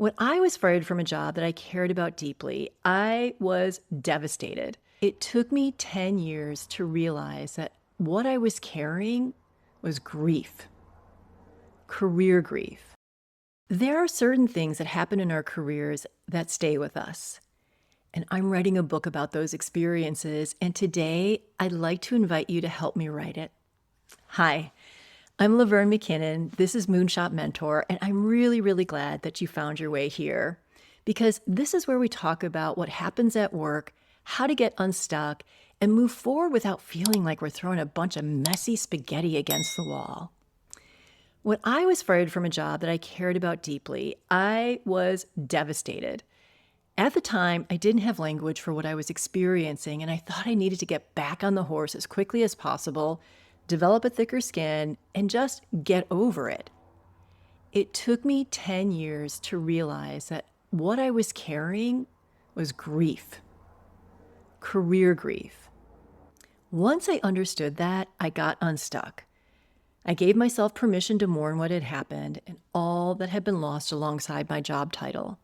When I was fired from a job that I cared about deeply, I was devastated. It took me 10 years to realize that what I was carrying was grief, career grief. There are certain things that happen in our careers that stay with us. And I'm writing a book about those experiences. And today I'd like to invite you to help me write it. Hi, I'm Laverne McKinnon. This is Moonshot Mentor, and I'm really glad that you found your way here because this is where we talk about what happens at work, how to get unstuck, and move forward without feeling like we're throwing a bunch of messy spaghetti against the wall. When I was fired from a job that I cared about deeply, I was devastated. At the time, I didn't have language for what I was experiencing, and I thought I needed to get back on the horse as quickly as possible, develop a thicker skin, and just get over it. It took me 10 years to realize that what I was carrying was grief, career grief. Once I understood that, I got unstuck. I gave myself permission to mourn what had happened and all that had been lost alongside my job title.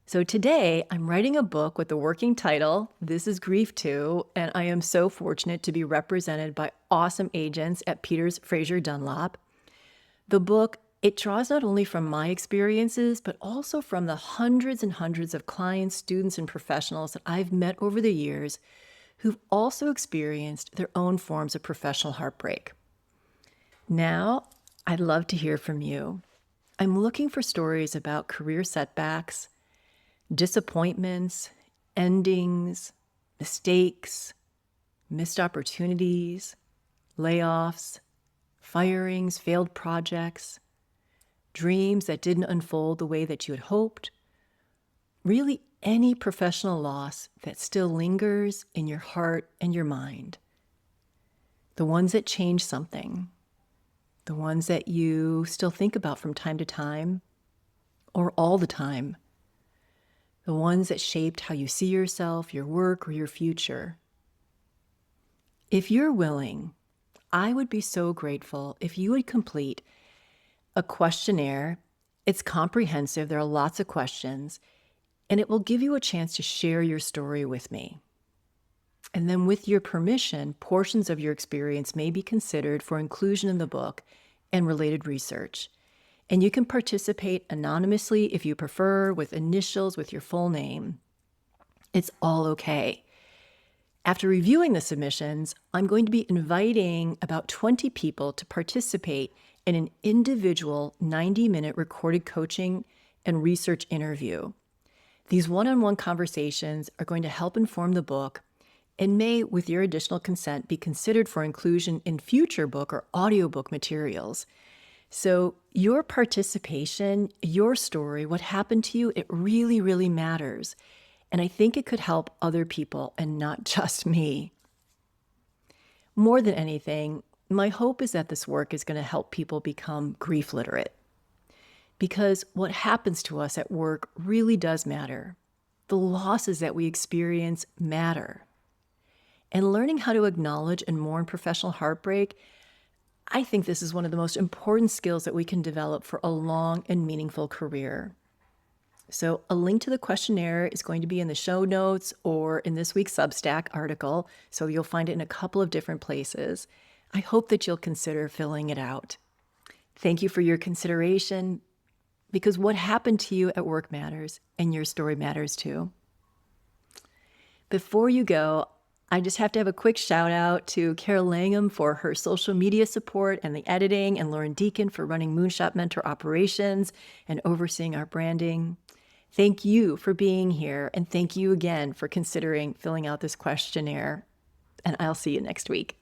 So today, I'm writing a book with the working title, This is Grief Too, and I am so fortunate to be represented by awesome agents at Peters Fraser Dunlop. The book, it draws not only from my experiences, but also from the hundreds and hundreds of clients, students, and professionals that I've met over the years who've also experienced their own forms of professional heartbreak. Now, I'd love to hear from you. I'm looking for stories about career setbacks, disappointments, endings, mistakes, missed opportunities, layoffs, firings, failed projects, dreams that didn't unfold the way that you had hoped. Really, any professional loss that still lingers in your heart and your mind. The ones that change something. The ones that you still think about from time to time or all the time. The ones that shaped how you see yourself, your work, or your future. If you're willing, I would be so grateful if you would complete a questionnaire. It's comprehensive. There are lots of questions, and it will give you a chance to share your story with me. And then with your permission, portions of your experience may be considered for inclusion in the book and related research. And you can participate anonymously if you prefer, with initials, with your full name. It's all okay. After reviewing the submissions, I'm going to be inviting about 20 people to participate in an individual 90-minute recorded coaching and research interview. These one-on-one conversations are going to help inform the book and may, with your additional consent, be considered for inclusion in future book or audiobook materials. So your participation, your story, what happened to you, it really matters. And I think it could help other people and not just me. More than anything, my hope is that this work is going to help people become grief literate. Because what happens to us at work really does matter. The losses that we experience matter. And learning how to acknowledge and mourn professional heartbreak, I think this is one of the most important skills that we can develop for a long and meaningful career. So a link to the questionnaire is going to be in the show notes or in this week's Substack article, so you'll find it in a couple of different places. I hope that you'll consider filling it out. Thank you for your consideration, because what happened to you at work matters, and your story matters too. Before you go, I just have to have a quick shout out to Carol Langham for her social media support and the editing, and Lauren Deacon for running Moonshot Mentor operations and overseeing our branding. Thank you for being here, and thank you again for considering filling out this questionnaire. And I'll see you next week.